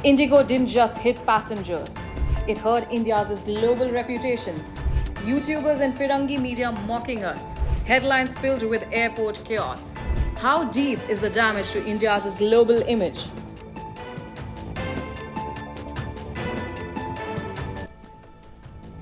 Indigo didn't just hit passengers, it hurt India's global reputations. YouTubers and Firangi media mocking us, headlines filled with airport chaos. How deep is the damage to India's global image?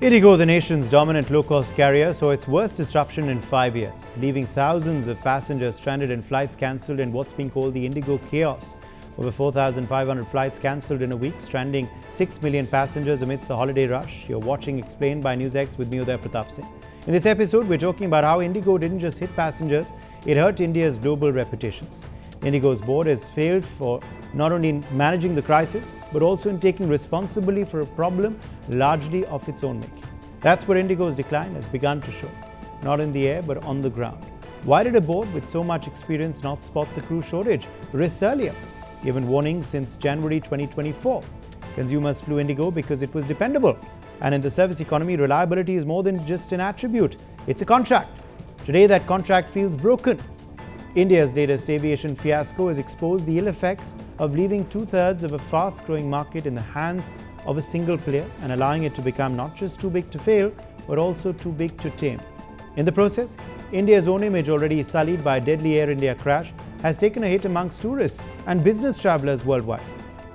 Indigo, the nation's dominant low-cost carrier, saw its worst disruption in 5 years, leaving thousands of passengers stranded and flights cancelled in what's being called the Indigo chaos. Over 4,500 flights cancelled in a week, stranding 6 million passengers amidst the holiday rush. You're watching Explained by NewsX with me, Uday Pratap Singh. In this episode, we're talking about how Indigo didn't just hit passengers, it hurt India's global reputations. Indigo's board has failed for not only in managing the crisis, but also in taking responsibility for a problem largely of its own making. That's where Indigo's decline has begun to show, not in the air, but on the ground. Why did a board with so much experience not spot the crew shortage risks earlier? Given warnings since January 2024. Consumers flew Indigo because it was dependable. And in the service economy, reliability is more than just an attribute, it's a contract. Today, that contract feels broken. India's latest aviation fiasco has exposed the ill effects of leaving two-thirds of a fast-growing market in the hands of a single player and allowing it to become not just too big to fail, but also too big to tame. In the process, India's own image, already sullied by a deadly Air India crash, has taken a hit amongst tourists and business travelers worldwide.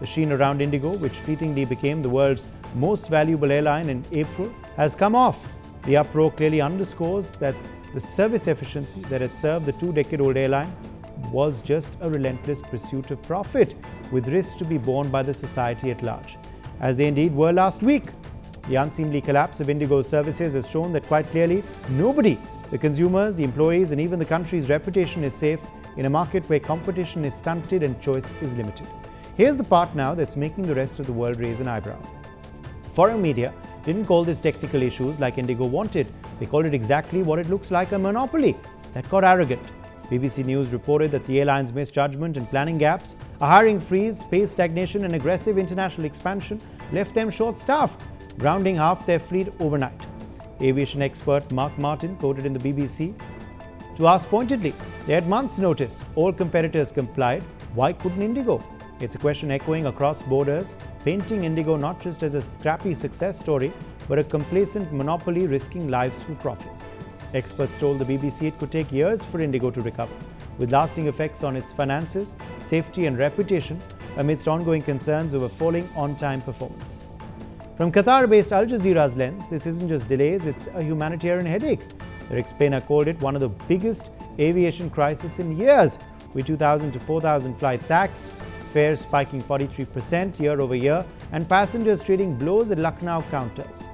The sheen around Indigo, which fleetingly became the world's most valuable airline in April, has come off. The uproar clearly underscores that the service efficiency that had served the two-decade-old airline was just a relentless pursuit of profit, with risks to be borne by the society at large, as they indeed were last week. The unseemly collapse of Indigo's services has shown that quite clearly nobody, the consumers, the employees, and even the country's reputation is safe in a market where competition is stunted and choice is limited. Here's the part now that's making the rest of the world raise an eyebrow. Foreign media didn't call this technical issues like Indigo wanted. They called it exactly what it looks like, a monopoly that got arrogant. BBC News reported that the airline's misjudgment and planning gaps, a hiring freeze, space stagnation, and aggressive international expansion left them short-staffed, grounding half their fleet overnight. Aviation expert Mark Martin, quoted in the BBC, to ask pointedly, they had months' notice. All competitors complied. Why couldn't Indigo? It's a question echoing across borders, painting Indigo not just as a scrappy success story, but a complacent monopoly risking lives through profits. Experts told the BBC it could take years for Indigo to recover, with lasting effects on its finances, safety and reputation amidst ongoing concerns over falling on-time performance. From Qatar-based Al Jazeera's lens, this isn't just delays, it's a humanitarian headache. Their explainer called it one of the biggest aviation crises in years, with 2,000 to 4,000 flights axed, fares spiking 43% year over year, and passengers trading blows at Lucknow counters.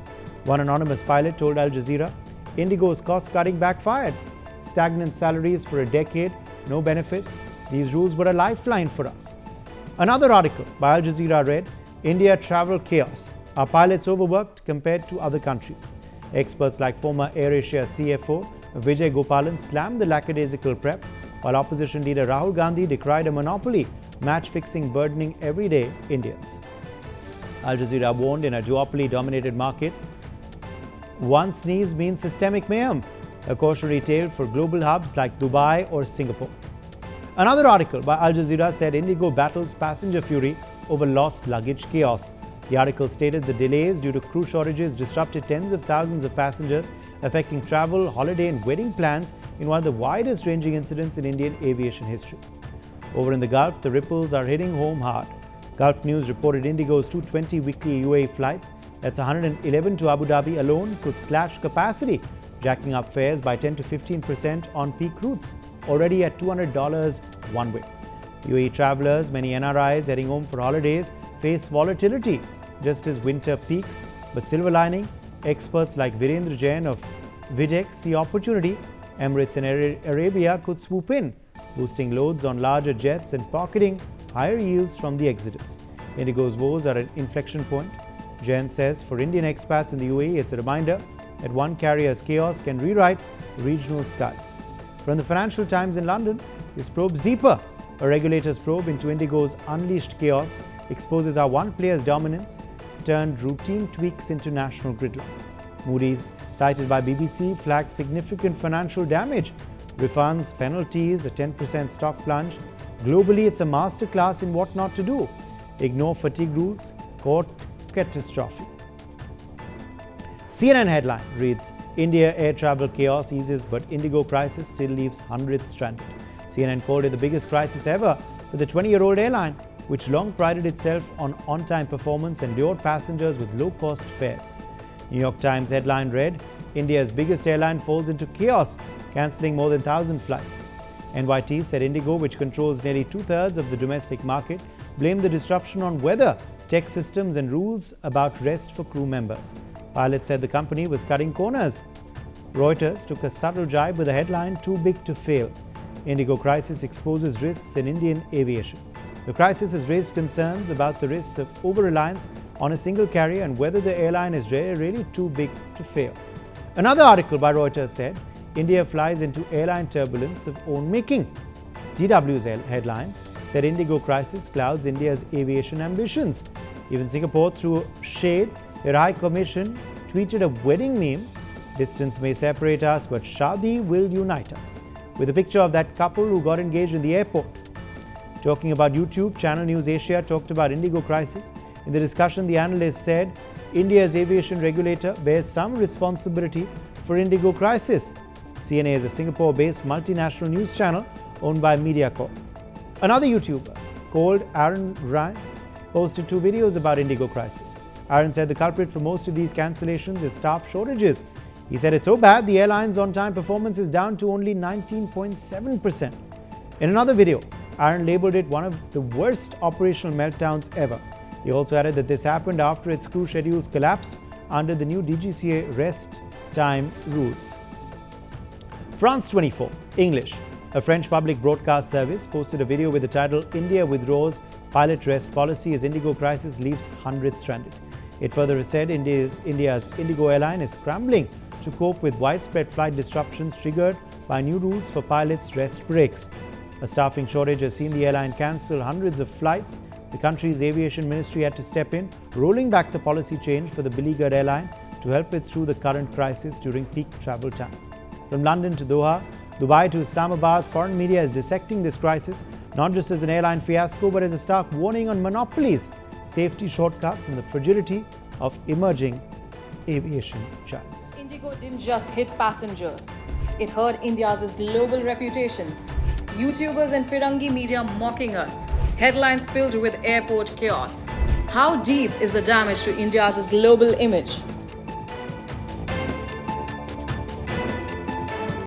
One anonymous pilot told Al Jazeera, Indigo's cost-cutting backfired. Stagnant salaries for a decade, no benefits. These rules were a lifeline for us. Another article by Al Jazeera read, India travel chaos. Are pilots overworked compared to other countries? Experts like former AirAsia CFO Vijay Gopalan slammed the lackadaisical prep, while opposition leader Rahul Gandhi decried a monopoly, match-fixing burdening everyday Indians. Al Jazeera warned, in a duopoly-dominated market, one sneeze means systemic mayhem, a cautionary tale for global hubs like Dubai or Singapore. Another article by Al Jazeera said Indigo battles passenger fury over lost luggage chaos. The article stated the delays due to crew shortages disrupted tens of thousands of passengers, affecting travel, holiday and wedding plans in one of the widest-ranging incidents in Indian aviation history. Over in the Gulf, the ripples are hitting home hard. Gulf News reported Indigo's 220 weekly UAE flights, that's 111 to Abu Dhabi alone, could slash capacity, jacking up fares by 10 to 15% on peak routes, already at $200 one way. UAE travelers, many NRIs heading home for holidays, face volatility just as winter peaks, but silver lining, experts like Virendra Jain of Videx see opportunity. Emirates and Arabia could swoop in, boosting loads on larger jets and pocketing higher yields from the exodus. Indigo's woes are an inflection point. Jain says for Indian expats in the UAE, it's a reminder that one carrier's chaos can rewrite regional skies. From the Financial Times in London, this probes deeper. A regulator's probe into Indigo's unleashed chaos exposes how one player's dominance turned routine tweaks into national gridlock. Moody's, cited by BBC, flagged significant financial damage, refunds, penalties, a 10% stock plunge. Globally, it's a masterclass in what not to do. Ignore fatigue rules, court catastrophe. CNN headline reads, India air travel chaos eases but Indigo crisis still leaves hundreds stranded. CNN called it the biggest crisis ever for the 20-year-old airline, which long prided itself on on-time performance and lured passengers with low-cost fares. New York Times headline read, India's biggest airline falls into chaos, cancelling more than 1,000 flights. NYT said Indigo, which controls nearly two-thirds of the domestic market, blamed the disruption on weather, tech systems and rules about rest for crew members. Pilots said the company was cutting corners. Reuters took a subtle jibe with a headline, Too Big to Fail. Indigo crisis exposes risks in Indian aviation. The crisis has raised concerns about the risks of over-reliance on a single carrier and whether the airline is really too big to fail. Another article by Reuters said, India flies into airline turbulence of own making. DW's headline said Indigo crisis clouds India's aviation ambitions. Even Singapore threw shade. Their High Commission tweeted a wedding meme, distance may separate us but Shadi will unite us, with a picture of that couple who got engaged in the airport. Talking about YouTube, Channel News Asia talked about Indigo crisis. In the discussion, the analyst said India's aviation regulator bears some responsibility for Indigo crisis. CNA is a Singapore-based multinational news channel owned by MediaCorp. Another YouTuber called Aaron Rance posted 2 videos about Indigo crisis. Aaron said the culprit for most of these cancellations is staff shortages. He said it's so bad the airline's on-time performance is down to only 19.7%. In another video, Aaron labelled it one of the worst operational meltdowns ever. He also added that this happened after its crew schedules collapsed under the new DGCA rest time rules. France 24, English. A French public broadcast service posted a video with the title, India withdraws pilot rest policy as Indigo crisis leaves hundreds stranded. It further said India's Indigo airline is scrambling to cope with widespread flight disruptions triggered by new rules for pilots' rest breaks. A staffing shortage has seen the airline cancel hundreds of flights. The country's aviation ministry had to step in, rolling back the policy change for the beleaguered airline to help it through the current crisis during peak travel time. From London to Doha, Dubai to Islamabad, foreign media is dissecting this crisis not just as an airline fiasco but as a stark warning on monopolies, safety shortcuts and the fragility of emerging aviation giants. Indigo didn't just hit passengers. It hurt India's global reputations. YouTubers and Firangi media mocking us. Headlines filled with airport chaos. How deep is the damage to India's global image?